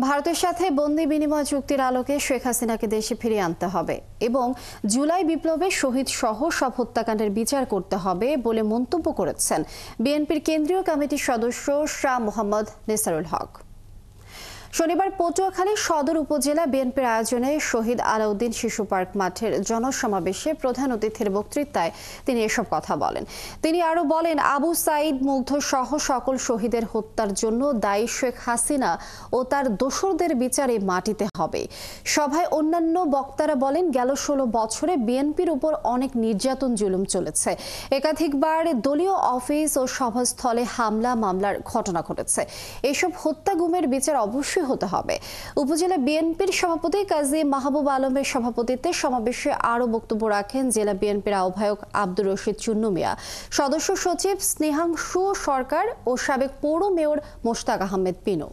ভারতের সাথে বন্দি বিনিময় চুক্তির আলোকে শেখ হাসিনাকে দেশে ফিরিয়ে আনতে হবে এবং জুলাই বিপ্লবে শহীদ সহ সব হত্যাকাণ্ডের বিচার করতে হবে বলে মন্তব্য করেছেন বিএনপির কেন্দ্রীয় কমিটির সদস্য শাহ মোহাম্মদ নেসারুল হক। শনিবার পটুয়াখালী সদর উপজেলা বিএনপির আয়োজনে শহীদ আলাউদ্দিন শিশু পার্ক মাঠের জনসমাবেশে প্রধান অতিথির বক্তৃতায় তিনি এসব কথা বলেন। তিনি আরও বলেন, আবু সাঈদ মুগ্ধ সহ সকল শহীদের হত্যার জন্য দায়ী শেখ হাসিনা ও তার দোসরদের বিচারে মাটিতে হবে। সভায় অন্যান্য বক্তারা বলেন, গেল ১৬ বছরে বিএনপির উপর অনেক নির্যাতন জুলুম চলেছে। একাধিকবার দলীয় অফিস ও সভাস্থলে হামলা মামলার ঘটনা ঘটেছে। এসব হত্যা গুমের বিচার অবশ্যই হতে হবে। উপজেলা বিএনপির সভাপতি কাজী মাহবুব আলমের সভাপতিত্বে সমাবেশে আরও বক্তব্য রাখেন জেলা বিএনপির আহ্বায়ক আব্দুর রশিদ চুন্নু মিয়া, সদস্য সচিব স্নেহাংশু সরকার ও সাবেক পৌর মেয়র মোশতাক আহমেদ পিনু।